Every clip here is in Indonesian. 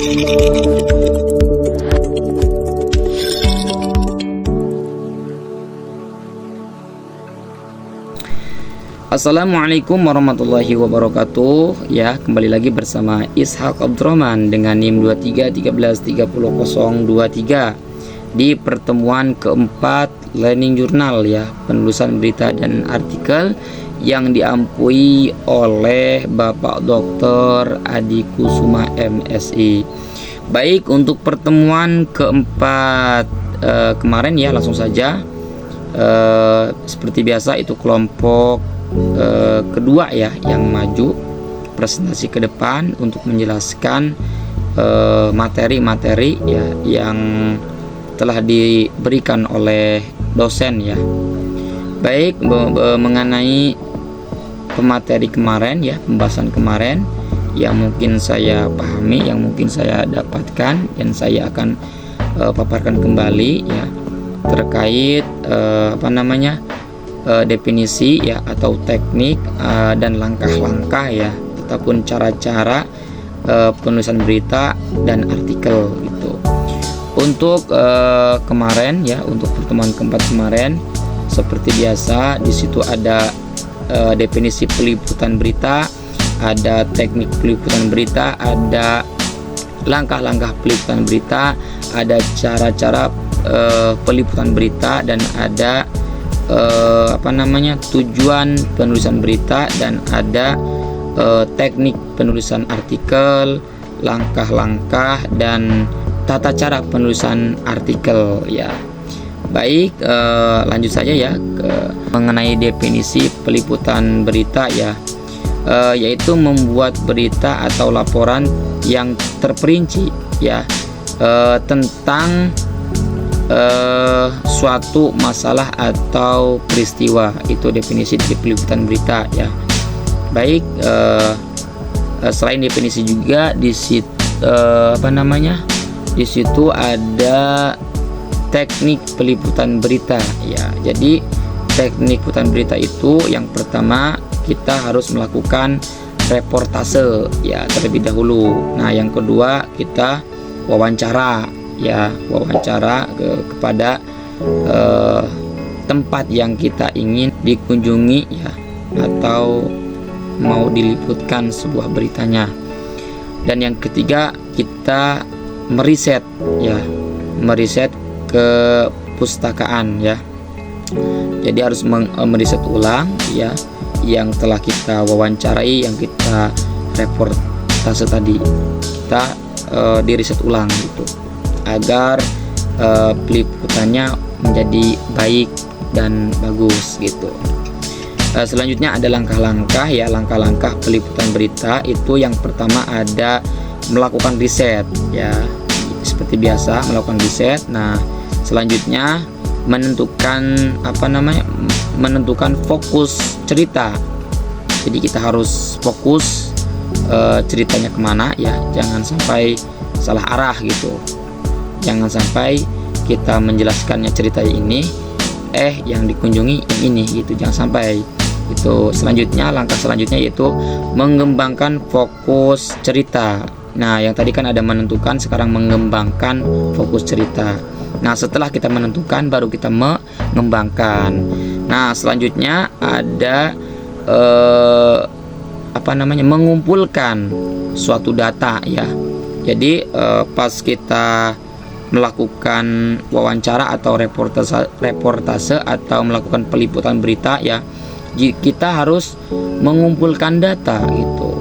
Assalamualaikum warahmatullahi wabarakatuh. Ya, kembali lagi bersama Ishaq Abdurrahman dengan NIM 23133023 di pertemuan keempat Learning Journal ya, penulisan berita dan artikel yang diampui oleh Bapak Dr. Adi Kusuma MSI. Baik, untuk pertemuan keempat kemarin ya, langsung saja. Seperti biasa itu kelompok kedua ya yang maju presentasi ke depan untuk menjelaskan materi-materi ya yang telah diberikan oleh dosen ya. Baik, mengenai pemateri kemarin ya, pembahasan kemarin yang mungkin saya pahami, yang mungkin saya dapatkan dan saya akan paparkan kembali ya terkait definisi ya atau teknik dan langkah-langkah ya ataupun cara-cara penulisan berita dan artikel gitu. Untuk kemarin ya, untuk pertemuan keempat kemarin seperti biasa di situ ada definisi peliputan berita, ada teknik peliputan berita, ada langkah-langkah peliputan berita, ada cara-cara peliputan berita, dan ada tujuan penulisan berita, dan ada teknik penulisan artikel, langkah-langkah dan tata cara penulisan artikel ya. Baik, lanjut saja ya mengenai definisi peliputan berita ya, yaitu membuat berita atau laporan yang terperinci ya tentang suatu masalah atau peristiwa. Itu definisi dari peliputan berita ya. Baik, selain definisi juga di situ di situ ada teknik peliputan berita ya. Jadi teknik peliputan berita itu yang pertama kita harus melakukan reportase ya terlebih dahulu. Nah, yang kedua kita wawancara ya, wawancara kepada tempat yang kita ingin dikunjungi ya, atau mau diliputkan sebuah beritanya. Dan yang ketiga kita meriset ya, meriset ke pustakaan ya. Jadi harus meriset ulang ya yang telah kita wawancarai, yang kita reportase tadi, kita diriset ulang gitu, agar peliputannya menjadi baik dan bagus gitu. Selanjutnya ada langkah-langkah ya, langkah-langkah peliputan berita itu yang pertama ada melakukan riset ya, seperti biasa melakukan riset. Nah, selanjutnya menentukan menentukan fokus cerita. Jadi kita harus fokus ceritanya kemana ya, jangan sampai salah arah gitu. Jangan sampai kita menjelaskannya cerita ini yang dikunjungi yang ini gitu, jangan sampai. Itu selanjutnya, langkah selanjutnya yaitu mengembangkan fokus cerita. Nah, yang tadi kan ada menentukan, sekarang mengembangkan fokus cerita. Nah, setelah kita menentukan baru kita mengembangkan. Nah, selanjutnya ada mengumpulkan suatu data ya. Jadi pas kita melakukan wawancara atau reportase atau melakukan peliputan berita ya, kita harus mengumpulkan data gitu.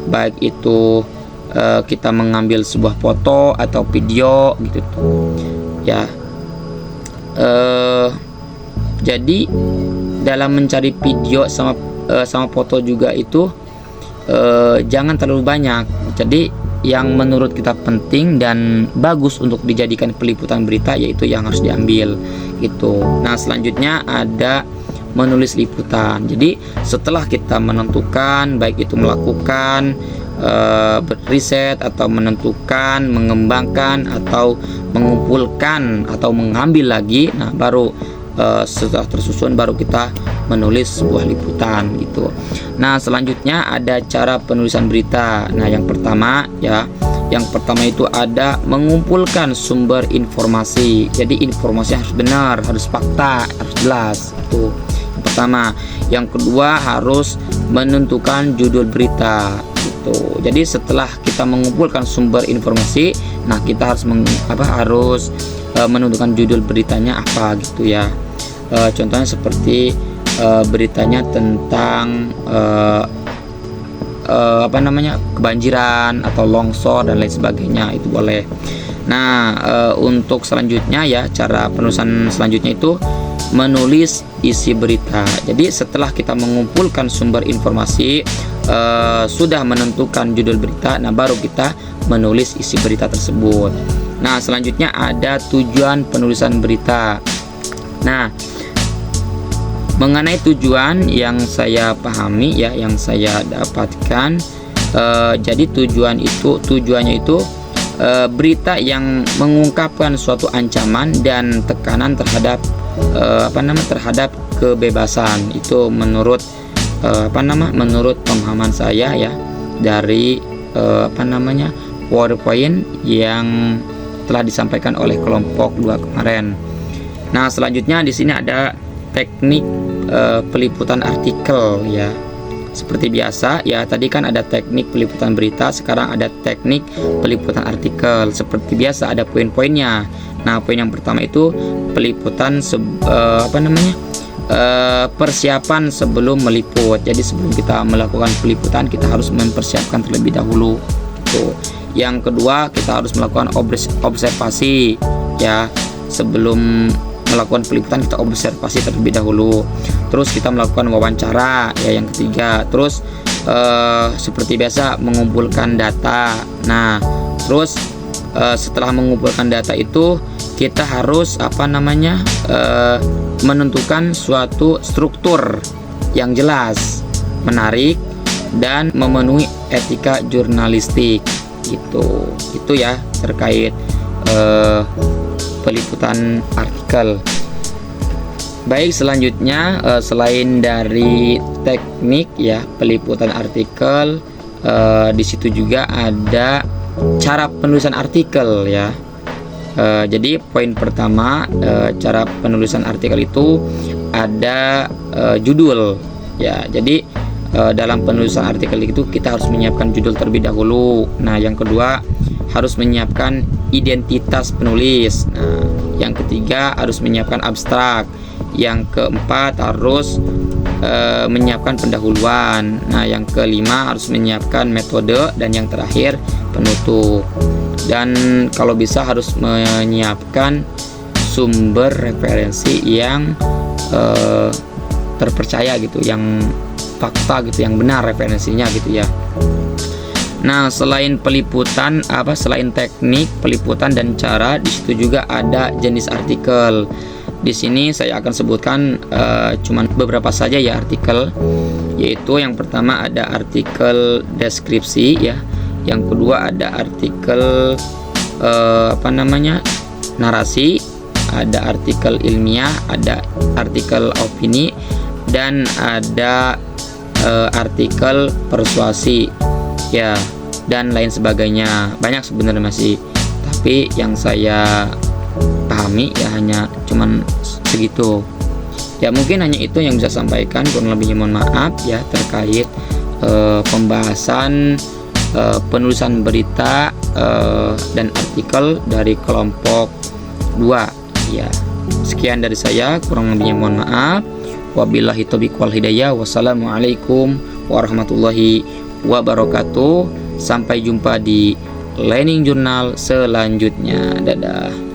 Baik itu kita mengambil sebuah foto atau video gitu ya. Jadi dalam mencari video sama foto juga itu jangan terlalu banyak. Jadi yang menurut kita penting dan bagus untuk dijadikan peliputan berita yaitu yang harus diambil gitu. Nah, selanjutnya ada menulis liputan. Jadi setelah kita menentukan, baik itu melakukan riset atau menentukan, mengembangkan atau mengumpulkan atau mengambil lagi, nah baru setelah tersusun baru kita menulis sebuah liputan gitu. Nah, selanjutnya ada cara penulisan berita. Nah, yang pertama ya, Yang pertama itu ada mengumpulkan sumber informasi. Jadi informasi harus benar, harus fakta, harus jelas. Itu yang pertama. Yang kedua harus menentukan judul berita. Gitu. Jadi setelah kita mengumpulkan sumber informasi, nah kita harus menentukan judul beritanya apa gitu ya. Contohnya seperti beritanya tentang kebanjiran atau longsor dan lain sebagainya, itu boleh. Nah, untuk selanjutnya ya, cara penulisan selanjutnya itu menulis isi berita. Jadi setelah kita mengumpulkan sumber informasi, sudah menentukan judul berita, nah baru kita menulis isi berita tersebut. Nah, selanjutnya ada tujuan penulisan berita. Nah, mengenai tujuan yang saya pahami ya, yang saya dapatkan, jadi tujuannya itu berita yang mengungkapkan suatu ancaman dan tekanan terhadap terhadap kebebasan. Itu menurut menurut pemahaman saya ya, dari PowerPoint yang telah disampaikan oleh kelompok 2 kemarin. Nah, selanjutnya di sini ada teknik peliputan artikel ya. Seperti biasa ya, tadi kan ada teknik peliputan berita, sekarang ada teknik peliputan artikel. Seperti biasa ada poin-poinnya. Nah, poin yang pertama itu peliputan persiapan sebelum meliput. Jadi sebelum kita melakukan peliputan, kita harus mempersiapkan terlebih dahulu. Gitu. Yang kedua, kita harus melakukan observasi ya. Sebelum melakukan peliputan, kita observasi terlebih dahulu. Terus kita melakukan wawancara ya, yang ketiga. Terus seperti biasa mengumpulkan data. Nah, terus setelah mengumpulkan data itu kita harus menentukan suatu struktur yang jelas, menarik, dan memenuhi etika jurnalistik gitu. Itu ya terkait peliputan artikel. Baik, selanjutnya selain dari teknik ya peliputan artikel, di situ juga ada cara penulisan artikel ya. Jadi poin pertama, cara penulisan artikel itu ada judul ya. Jadi dalam penulisan artikel itu kita harus menyiapkan judul terlebih dahulu. Nah, yang kedua harus menyiapkan identitas penulis. Nah, yang ketiga harus menyiapkan abstrak. Yang keempat harus menyiapkan pendahuluan. Nah, yang kelima harus menyiapkan metode, dan yang terakhir penutup. Dan kalau bisa harus menyiapkan sumber referensi yang terpercaya gitu, yang fakta gitu, yang benar referensinya gitu ya. Nah, selain peliputan selain teknik peliputan dan cara, di situ juga ada jenis artikel. Di sini saya akan sebutkan cuman beberapa saja ya artikel, yaitu yang pertama ada artikel deskripsi ya. Yang kedua ada artikel narasi, ada artikel ilmiah, ada artikel opini, dan ada artikel persuasi ya, dan lain sebagainya. Banyak sebenarnya masih, tapi yang saya pahami ya hanya cuman segitu ya. Mungkin hanya itu yang bisa sampaikan, kurang lebihnya mohon maaf ya, terkait pembahasan penulisan berita dan artikel dari kelompok 2 ya. Sekian dari saya, kurang lebihnya mohon maaf. Wabillahi taufiq wal hidayah. Wassalamualaikum warahmatullahi wabarakatuh. Sampai jumpa di Learning Journal selanjutnya. Dadah.